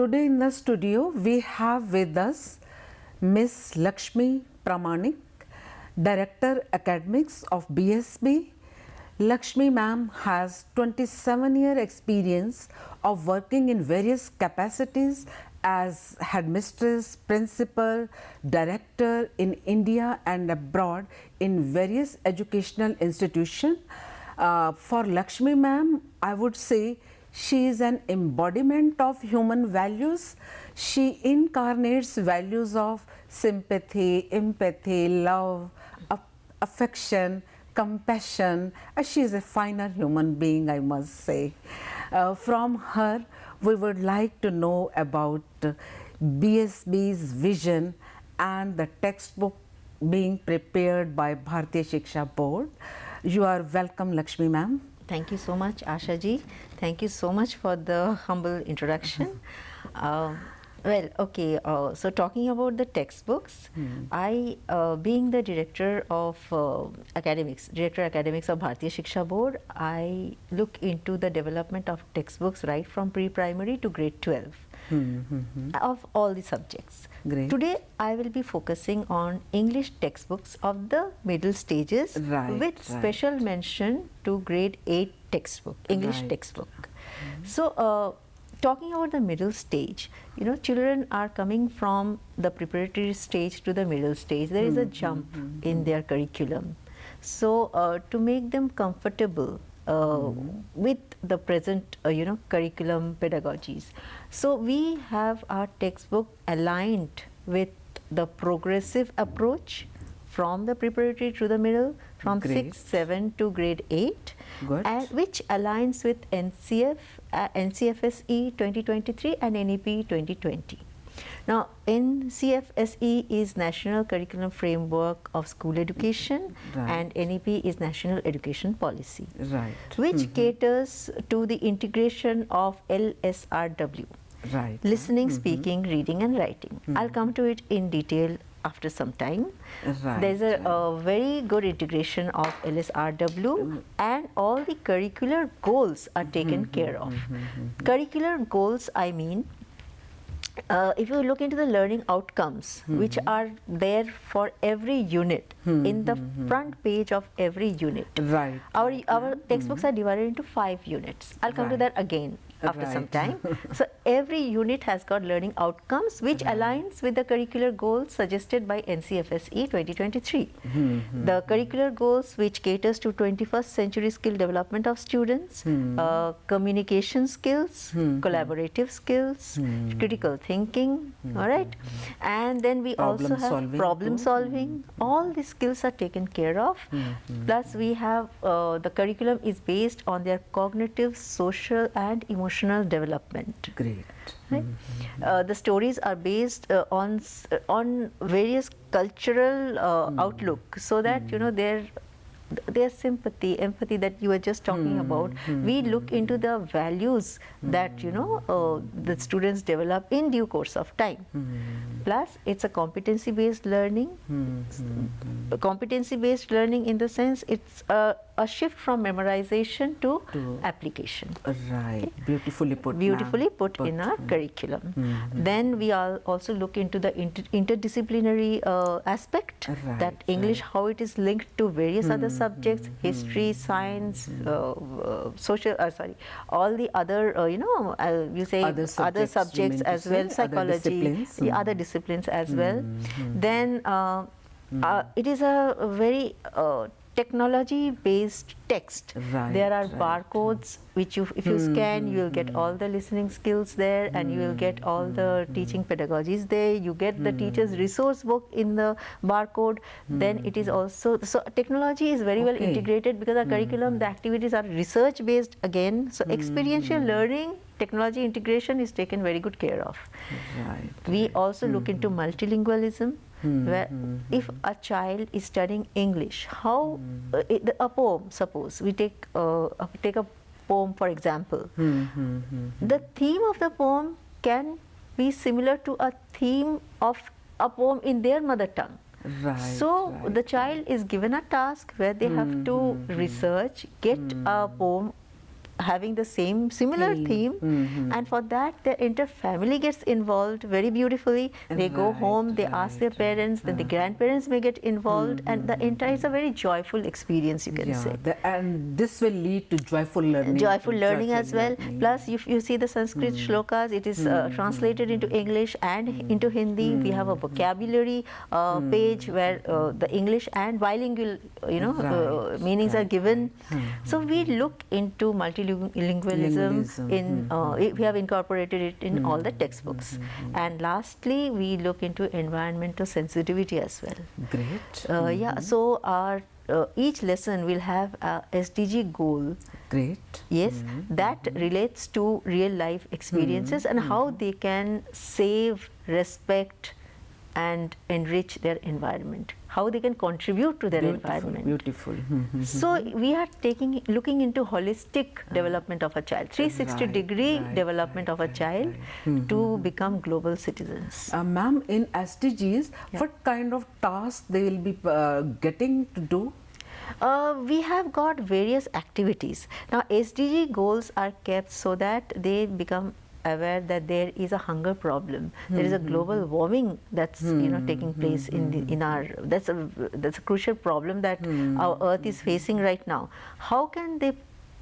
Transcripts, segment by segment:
Today in the studio we have with us Miss Lakshmi Pramanik, Director Academics of BSB. Lakshmi ma'am has 27-year experience of working in various capacities as headmistress, principal, director in India and abroad in various educational institutions. For Lakshmi ma'am, I would say she is an embodiment of human values. She incarnates values of sympathy, empathy, love, affection, compassion. She is a finer human being, I must say. From her, we would like to know about BSB's vision and the textbook being prepared by Bharatiya Shiksha Board. You are welcome, Lakshmi ma'am. Thank you so much, Asha ji. Thank you so much for the humble introduction. So talking about the textbooks, I, being the director of academics of Bharatiya Shiksha Board, I look into the development of textbooks right from pre-primary to grade 12 of all the subjects. Great. Today, I will be focusing on English textbooks of the middle stages with special mention to grade 8 textbook, English textbook. So, talking about the middle stage, children are coming from the preparatory stage to the middle stage. There is a jump in their curriculum. So, to make them comfortable with the present, curriculum pedagogies. So, we have our textbook aligned with the progressive approach from the preparatory to the middle, from 6, 7 to grade 8. And which aligns with NCFSE 2023 and NEP 2020. Now, NCFSE is National Curriculum Framework of School Education and NEP is National Education Policy, which caters to the integration of LSRW, listening, speaking, reading and writing. I'll come to it in detail after some time. There's a very good integration of LSRW and all the curricular goals are taken care of. Curricular goals, I mean, if you look into the learning outcomes which are there for every unit in the front page of every unit. Our textbooks are divided into 5 units. I'll come to that again after some time. So every unit has got learning outcomes which aligns with the curricular goals suggested by NCFSE 2023. The curricular goals which caters to 21st century skill development of students, communication skills, collaborative skills, critical thinking, alright, and then we also have problem solving. All these skills are taken care of. Plus we have the curriculum is based on their cognitive, social and emotional development. Great. Right? The stories are based on various cultural outlook, so that their sympathy, empathy that you were just talking about. We look into the values that the students develop in due course of time. Plus, it's a competency-based learning. Competency-based learning in the sense it's a shift from memorization to application. Right, beautifully put. Beautifully put in our curriculum. Then we also look into the interdisciplinary aspect, that English, how it is linked to various other subjects, history, science, social, all the other, you say other subjects as well, psychology, other disciplines as well. Then it is a very technology based text. There are barcodes which if you scan, you will get all the listening skills there, and you will get all the teaching pedagogies there. You get the teacher's resource book in the barcode. Then it is also, so technology is very well integrated because our curriculum, the activities are research based again. So experiential learning, technology integration is taken very good care of. We also look into multilingualism. Where if a child is studying English, how a poem, suppose we take a poem for example, the theme of the poem can be similar to a theme of a poem in their mother tongue. So the child is given a task where they have to research, get a poem having the similar theme, and for that the entire family gets involved very beautifully. They go home, they ask their parents, then the grandparents may get involved, and the entire is a very joyful experience, you can say. And this will lead to joyful learning. Joyful learning as well. Plus, if you see the Sanskrit shlokas, it is translated into English and into Hindi. We have a vocabulary page where the English and bilingual, meanings are given. So we look into multilingualism in, we have incorporated it in all the textbooks. And lastly, we look into environmental sensitivity as well. Great. Yeah, so our each lesson will have a SDG goal. Great. Yes, that relates to real life experiences and how they can save, respect and enrich their environment, how they can contribute to their environment. Beautiful. So we are looking into holistic development of a child, 360-degree development of a child to become global citizens. Ma'am, in SDGs, what kind of tasks they will be getting to do? We have got various activities. Now, SDG goals are kept so that they become aware that there is a hunger problem. There is a global warming that's taking place in our. That's a crucial problem that our Earth is facing right now. How can they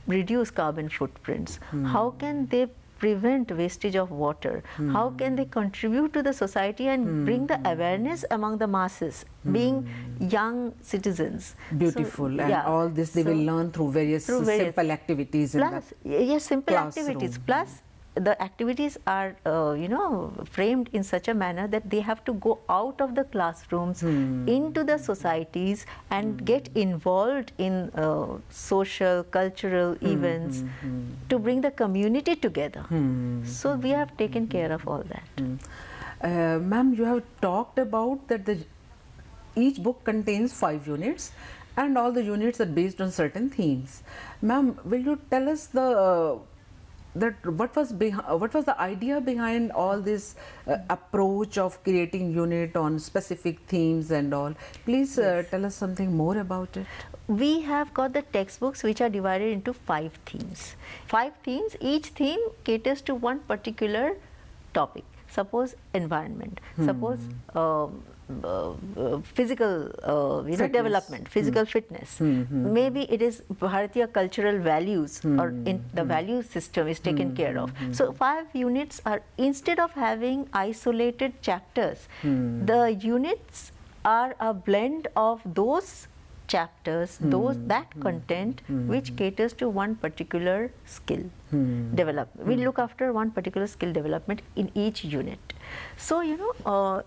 reduce carbon footprints? How can they prevent wastage of water? How can they contribute to the society and bring the awareness among the masses, being young citizens? Beautiful. So, and all this they will learn through various simple activities. Plus, yes, simple activities. Plus, the activities are, framed in such a manner that they have to go out of the classrooms into the societies and get involved in social, cultural events to bring the community together. So we have taken care of all that. Ma'am, you have talked about that each book contains 5 units and all the units are based on certain themes. Ma'am, will you tell us what was the idea behind all this approach of creating unit on specific themes and all? Please tell us something more about it. We have got the textbooks which are divided into 5 themes. 5 themes, each theme caters to one particular topic. Suppose environment, suppose physical development, physical fitness. Maybe it is Bharatiya cultural values or in the value system is taken care of. So 5 units are, instead of having isolated chapters, the units are a blend of those chapters, that content which caters to one particular skill development. We look after one particular skill development in each unit. So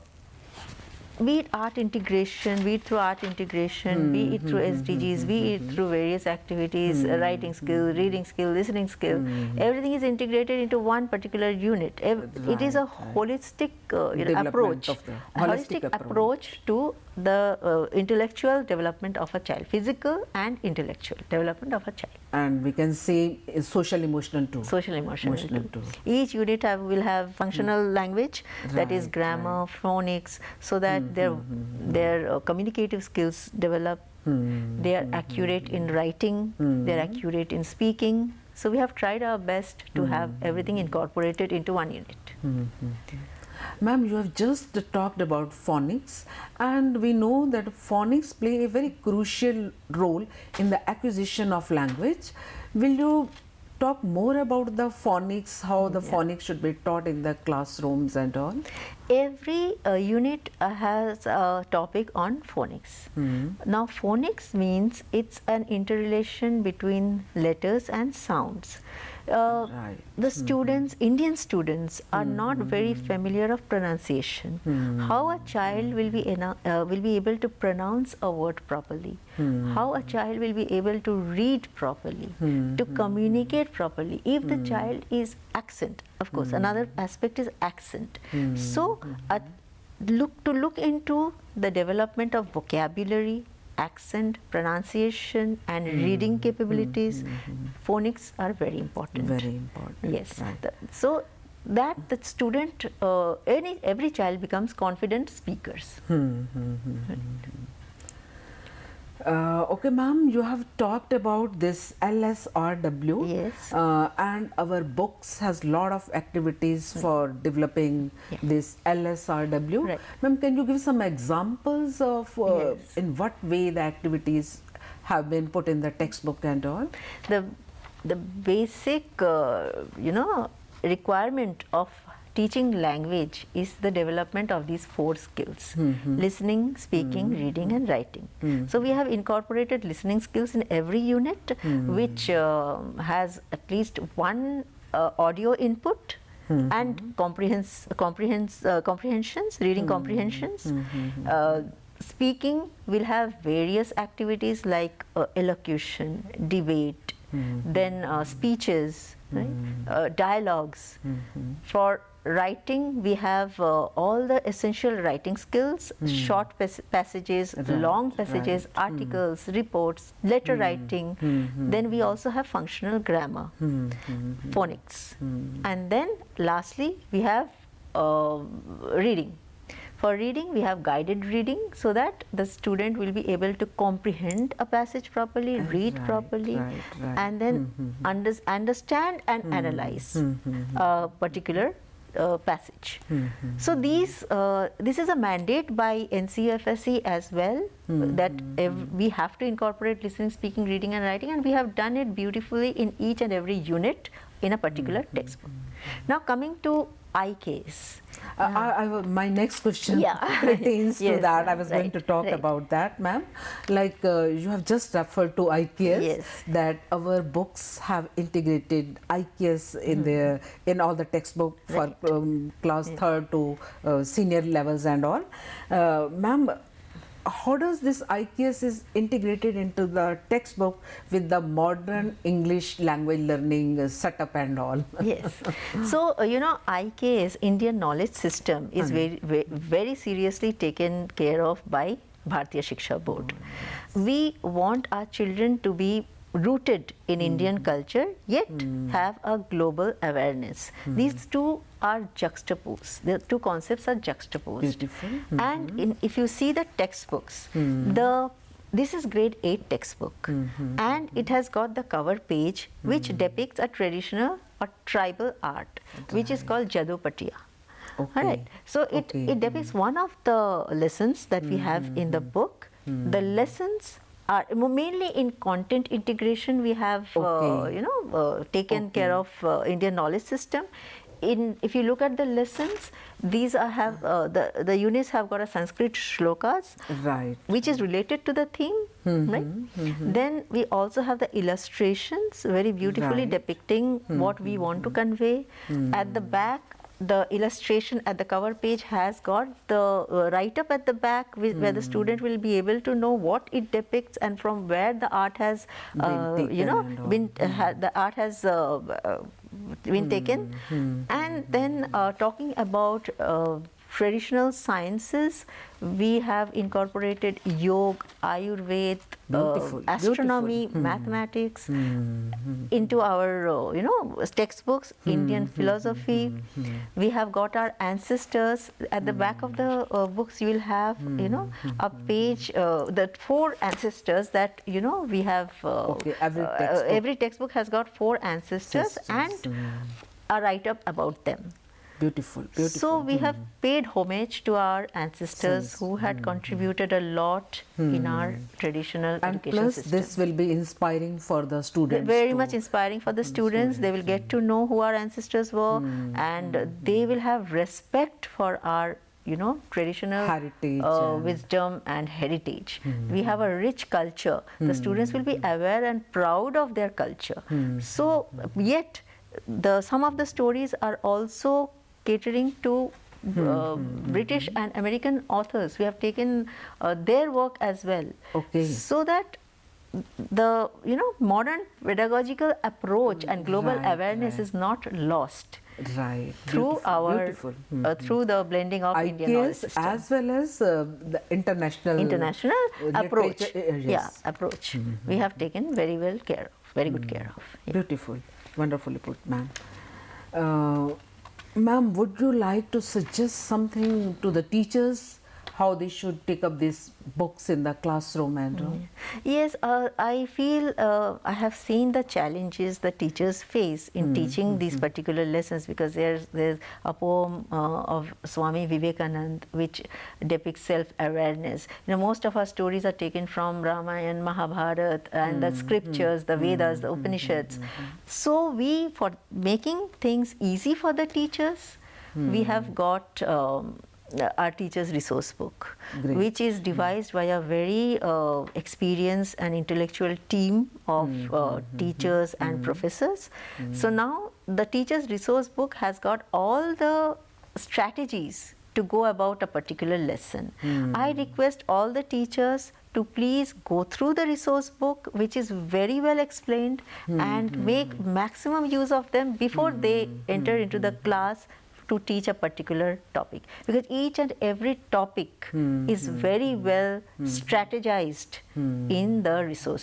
be it art integration, be it through art integration, be it through SDGs, be it through various activities, writing skill, reading skill, listening skill, everything is integrated into one particular unit. It is a holistic approach, approach to the intellectual development of a child, physical and intellectual development of a child. And we can say social emotional too. Social emotional too. Each unit will have functional language, that is grammar, phonics, so that their communicative skills develop. They are accurate in writing, they are accurate in speaking. So we have tried our best to have everything incorporated into one unit. Ma'am, you have just talked about phonics, and we know that phonics play a very crucial role in the acquisition of language. Will you talk more about the phonics, how the phonics should be taught in the classrooms and all? Every unit has a topic on phonics. Now, phonics means it's an interrelation between letters and sounds. The students, Indian students, are not very familiar of pronunciation. How a child will be able to pronounce a word properly, how a child will be able to read properly, to communicate properly. If the child is accent, of course, another aspect is accent. So, to look into the development of vocabulary, accent, pronunciation and reading capabilities, phonics are very important. Very important. Yes. So that the student, every child becomes confident speakers. Okay, ma'am, you have talked about this LSRW. Yes. And our books has lot of activities for developing this LSRW. Right. Ma'am, can you give some examples of Yes. in what way the activities have been put in the textbook and all? The basic requirement of teaching language is the development of these 4 skills: listening, speaking, reading and writing. So we have incorporated listening skills in every unit, which has at least one audio input and comprehensions, reading comprehensions. Speaking will have various activities like elocution, debate, then speeches, right? Dialogues. For writing, we have all the essential writing skills: short passages, long passages, articles, reports, letter writing. Then we also have functional grammar, phonics. And then lastly, we have reading. For reading, we have guided reading, so that the student will be able to comprehend a passage properly, read properly, and then understand and analyze a particular passage. So this is a mandate by NCFSE as well, that we have to incorporate listening, speaking, reading and writing, and we have done it beautifully in each and every unit in a particular textbook. Now coming to IKs. My next question Yeah. pertains to Yes, that. I was going right, to talk right. about that, ma'am. Like you have just referred to IKS, Yes. that our books have integrated IKS in all the textbook for class 3rd to senior levels and all. Ma'am, how does this IKS is integrated into the textbook with the modern English language learning setup and all? Yes. So, IKS, Indian Knowledge System, is very seriously taken care of by Bharatiya Shiksha Board. We want our children to be rooted in Indian culture, yet have a global awareness. These two are juxtaposed. The two concepts are juxtaposed. Beautiful. And if you see the textbooks, this is grade 8 textbook, and it has got the cover page which depicts a traditional or tribal art, which is called Jadopatiya. Okay. All right. So it depicts one of the lessons that we have in the book. The lessons are mainly in content integration. We have taken care of Indian knowledge system. If you look at the lessons, these the units have got a Sanskrit shlokas, Right. which is related to the theme, right? Then we also have the illustrations, very beautifully depicting what we want to convey. At the back, the illustration at the cover page has got the write-up at the back, where the student will be able to know what it depicts and from where the art has, the art has been taken. And then talking about traditional sciences, we have incorporated yoga, Ayurveda, astronomy, mathematics into our textbooks, Indian philosophy. We have got our ancestors. At the back of the books, you will have a page, the 4 ancestors that we have. Every textbook has got 4 ancestors and a write-up about them. Beautiful, beautiful. So we have paid homage to our ancestors who had contributed a lot in our traditional education plus system. this will be inspiring for the students. Very much inspiring for the students. They will get to know who our ancestors were, and they will have respect for our traditional heritage, wisdom and heritage. We have a rich culture. The students will be aware and proud of their culture. So yet some of the stories are also catering to British and American authors. We have taken their work as well, so that the modern pedagogical approach and global awareness is not lost. Right. Through our through the blending of Indian knowledge system, as well as the international approach. Yes. Yeah, approach. We have taken very good care of. Yeah. Beautiful, wonderfully put, ma'am. Ma'am, would you like to suggest something to the teachers? how they should take up these books in the classroom and all? Yes, I feel I have seen the challenges the teachers face in teaching these particular lessons, because there's a poem of Swami Vivekanand which depicts self-awareness. You know, most of our stories are taken from Ramayana, Mahabharata, and the scriptures, the Vedas, the Upanishads. So we, for making things easy for the teachers, we have got our teachers' resource book, Great. which is devised by a very experienced and intellectual team of teachers and professors. So now the teachers' resource book has got all the strategies to go about a particular lesson. I request all the teachers to please go through the resource book, which is very well explained, and make maximum use of them before they enter into the class to teach a particular topic, because each and every topic is very well strategized in the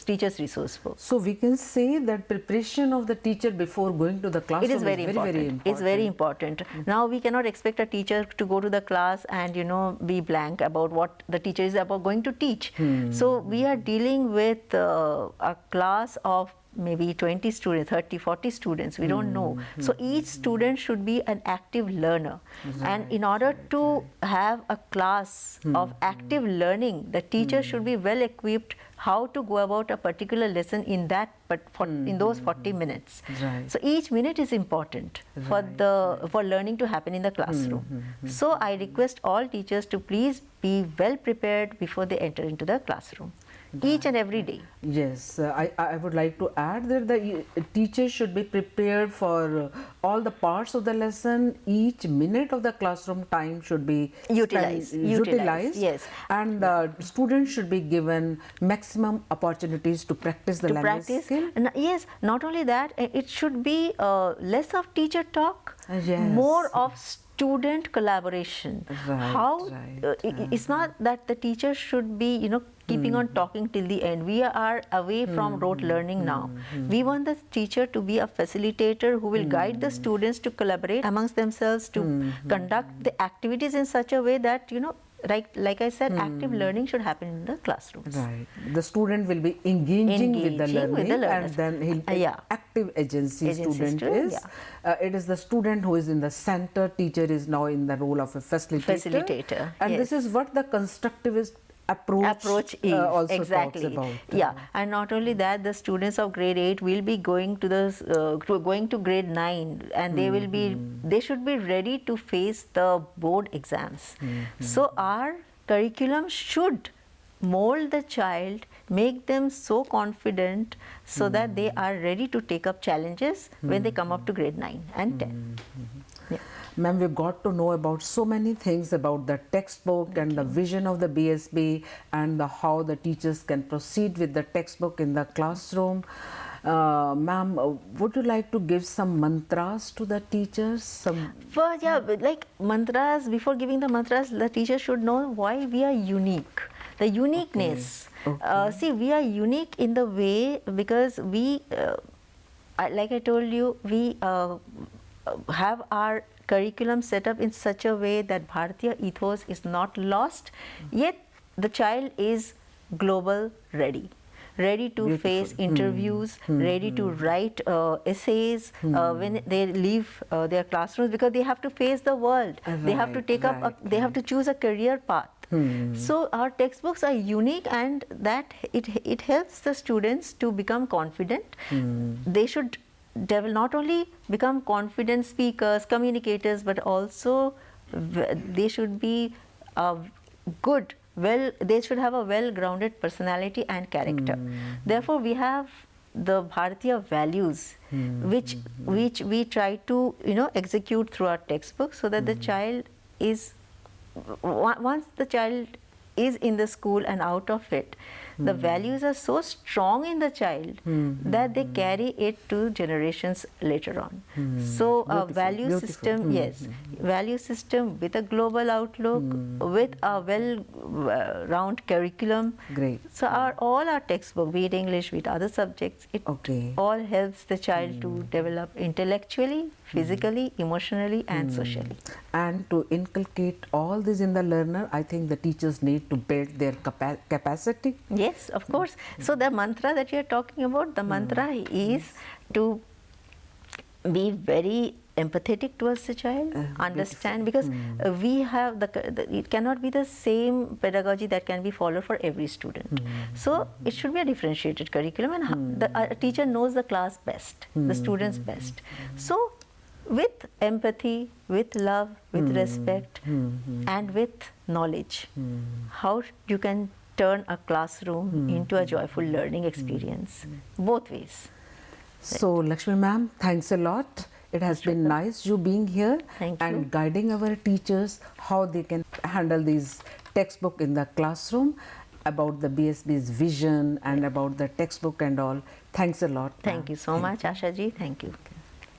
teacher's resource book. So we can say that preparation of the teacher before going to the classroom It is very important. very important. It's very important. Now we cannot expect a teacher to go to the class and be blank about what the teacher is about going to teach. So we are dealing with a class of maybe 20 students, 30, 40 students, we don't know. So each student should be an active learner. And in order to have a class of active learning, the teacher should be well equipped how to go about a particular lesson in that, but in those 40 minutes. Right. So each minute is important for learning to happen in the classroom. So I request all teachers to please be well prepared before they enter into the classroom, each and every day. Yes, I would like to add that the teacher should be prepared for all the parts of the lesson. Each minute of the classroom time should be Utilized. Yes. And the students should be given maximum opportunities to practice the language skill. And yes, not only that, it should be less of teacher talk, Yes. more of student collaboration. Right, It's not that the teacher should be keeping on talking till the end. We are away from rote learning now. We want the teacher to be a facilitator who will guide the students to collaborate amongst themselves, to conduct the activities in such a way that like I said, active learning should happen in the classrooms. Right. The student will be engaging with the learning, and then he'll be active agency student is. It is the student who is in the center. Teacher is now in the role of a facilitator. And yes. this is what the constructivist approach is also exactly talks about. Yeah, and not only that, the students of grade 8 will be going to grade 9, and they should be ready to face the board exams. So our curriculum should mold the child, make them so confident so that they are ready to take up challenges when they come up to grade 9 and 10. Yeah. Ma'am, we've got to know about so many things about the textbook and the vision of the BSB, and how the teachers can proceed with the textbook in the classroom. Ma'am, would you like to give some mantras to the teachers? Well, yeah, like mantras, before giving the mantras, the teacher should know why we are unique. The uniqueness. Okay. See, we are unique in the way because we, like I told you, we have our curriculum set up in such a way that Bharatiya ethos is not lost, yet the child is global ready to face interviews, ready to write essays when they leave their classrooms, because they have to face the world. They have to take they have to choose a career path. So our textbooks are unique, and that it helps the students to become confident. They should not only become confident speakers, communicators, but also they should be they should have a well-grounded personality and character. Therefore, we have the Bharatiya values, which we try to execute through our textbook, so that the child is, once the child is in the school and out of it, the values are so strong in the child that they carry it to generations later on. So a value Beautiful. system, yes, value system with a global outlook, with a round curriculum. Great. So all our textbook, be it English, be it other subjects, it Okay. all helps the child to develop intellectually, physically, emotionally, and socially. And to inculcate all this in the learner, I think the teachers need to build their capacity. Yes, of course. So the mantra that you are talking about, the mantra is to be very empathetic towards the child, understand, because we have it cannot be the same pedagogy that can be followed for every student. So it should be a differentiated curriculum, and a teacher knows the class best, the students best. So with empathy, with love, with respect, and with knowledge, how you can turn a classroom into a joyful learning experience, both ways. So Lakshmi ma'am, thanks a lot. It has been nice you being here Thank and you. guiding our teachers how they can handle these textbook in the classroom, about the BSB's vision and about the textbook and all. Thanks a lot. Thank you so much, Asha ji. Thank you.